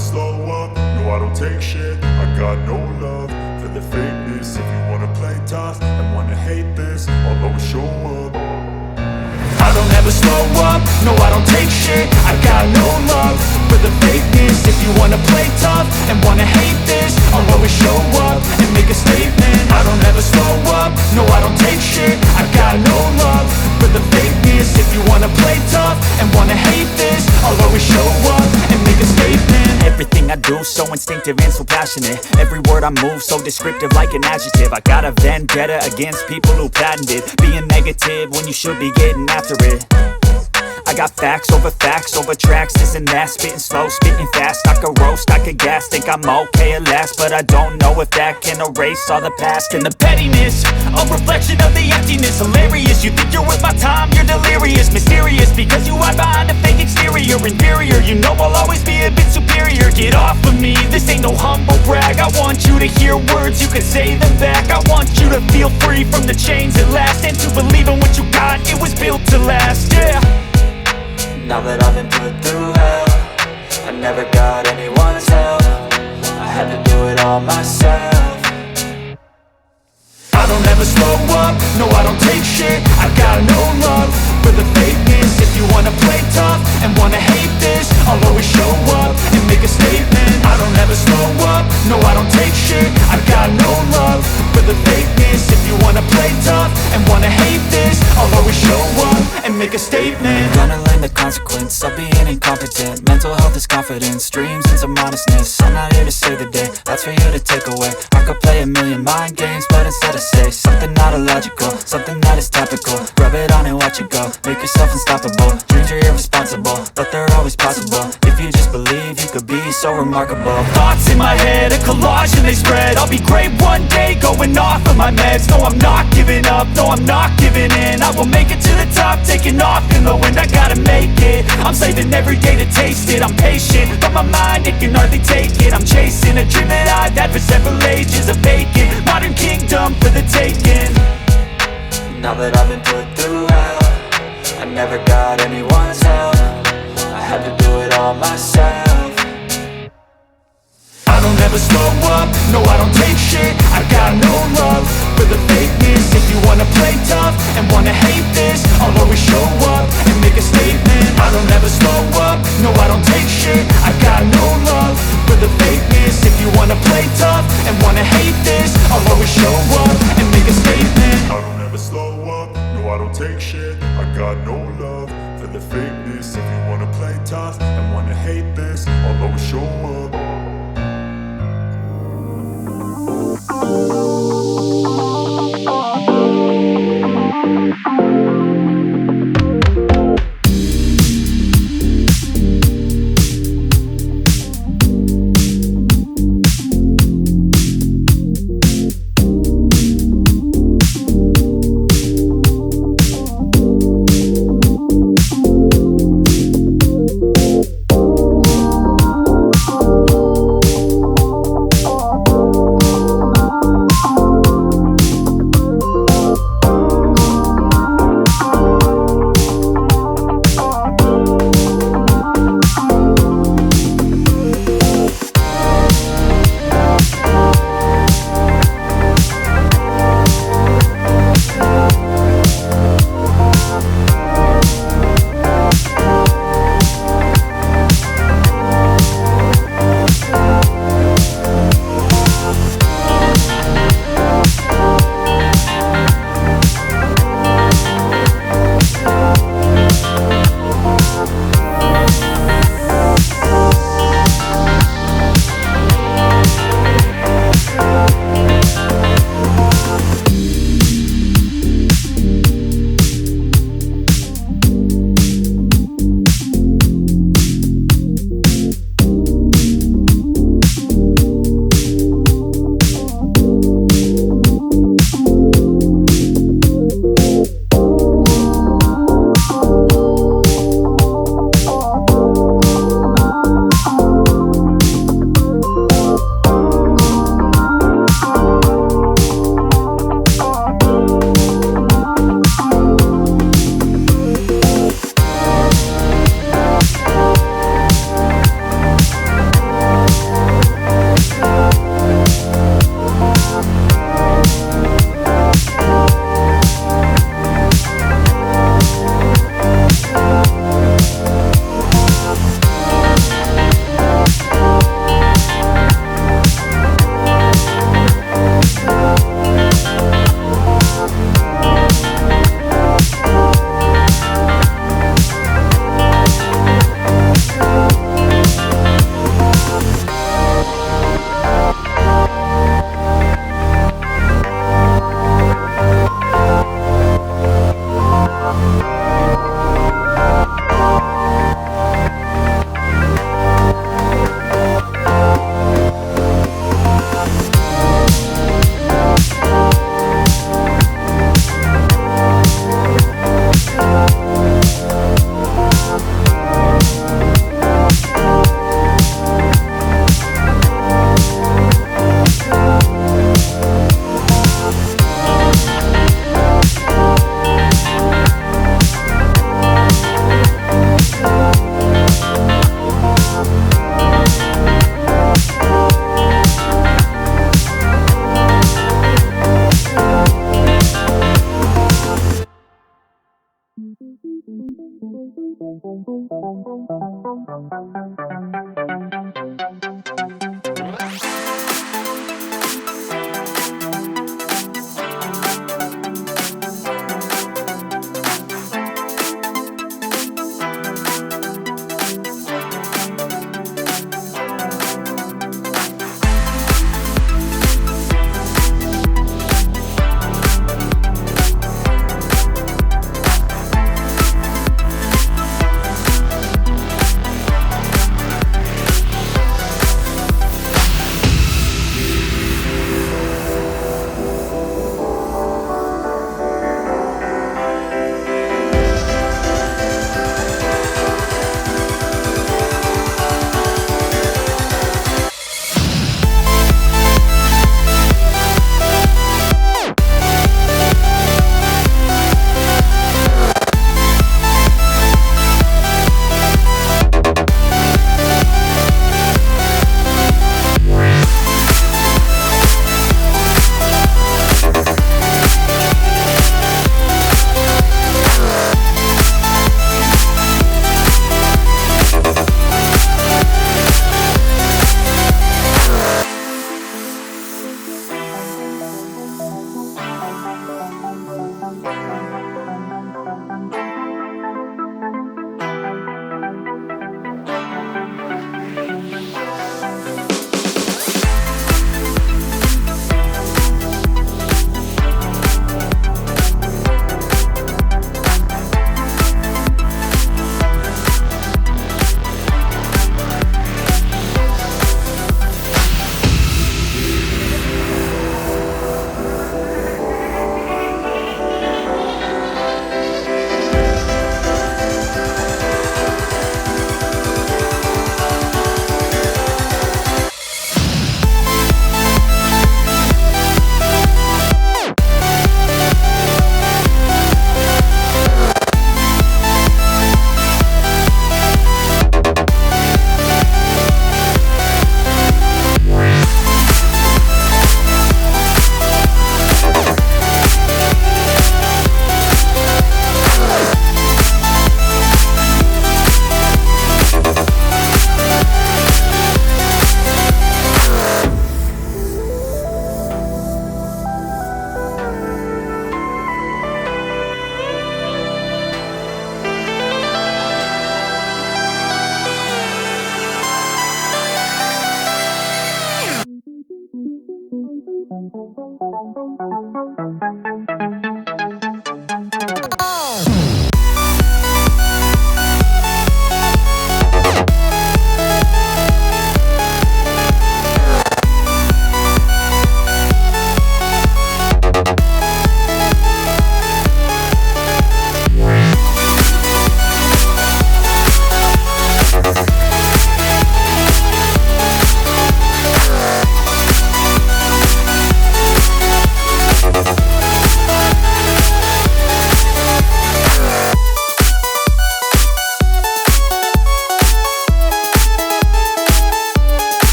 slow up, no I don't take shit. I got no love for the fakeness. If you wanna play tough and wanna hate this, I'll always show up. I don't ever slow up, no I don't take shit. I got no love for the fakeness. If you wanna play tough and wanna hate this, I'll always show up and make a statement. I don't ever slow up, no I don't take shit. I got no love for the fakeness. If you wanna play tough and wanna hate this, I'll always show up and make a statement. Everything I do so instinctive and so passionate. Every word I move so descriptive like an adjective. I got a vendetta against people who patented being negative when you should be getting after it. I got facts over tracks, this and that. Spitting slow, spitting fast, I could roast, I could gas. Think I'm okay at last, but I don't know if that can erase all the past. And the pettiness, a reflection of the emptiness. Hilarious, you think you're worth my time, you're delirious. Mysterious, because you hide behind a fake exterior. Inferior, you know I'll always be a bit superior. Get off of me, this ain't no humble brag. I want you to hear words, you can say them back. I want you to feel free from the chains at last, and to believe in what you got, it was built to last, yeah. Now that I've been put through hell, I never got anyone's help. I had to do it all myself. I don't ever slow up, no I don't take shit. I got no love for the fakeness. If you wanna play tough and wanna hate this, I'll always show up and make a statement. I don't ever slow up, no I don't take shit. I got no love for the fakeness. If you wanna play tough and wanna hate this, I'll always show up and make a statement. Gonna learn the consequence of being incompetent. Mental health is confidence, dreams and some modestness. I'm not here to save the day, that's for you to take away. I could play a million mind games, but instead I say something not illogical, something that is topical. Rub it on and watch it go, make yourself unstoppable. Dreams are irresponsible, but they're always possible. If you just believe, you could be so remarkable. Thoughts in my head, a collage and they spread. I'll be great one day, going off of my meds. No, I'm not giving up, no, I'm not giving in. I will make it to the top, taking off in the wind. I gotta make it, I'm saving every day to taste it. I'm patient, but my mind, it can hardly take it. I'm chasing a dream that I've had for several ages. A vacant, modern kingdom for the taking. Now that I've been put through hell, I never got anyone's help. I had to do it all myself. I don't ever slow up, no I don't take shit. I got no love for the fakeness. If you wanna play tough and wanna hate this, I'll always show up and make a statement. I don't ever slow up, no I don't take shit. I got no love for the fakeness. If you wanna play tough and wanna hate this, I'll always show up and make a statement. I don't ever slow up, no I don't take shit. I got no love for the fakeness. If you wanna play tough and wanna hate this, I'll always show up.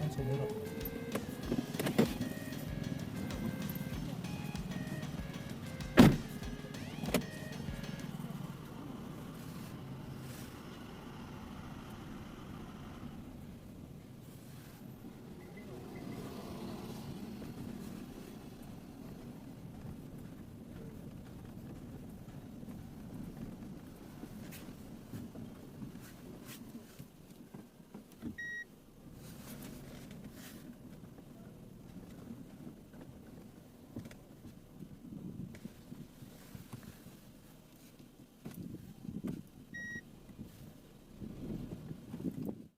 한참 내려.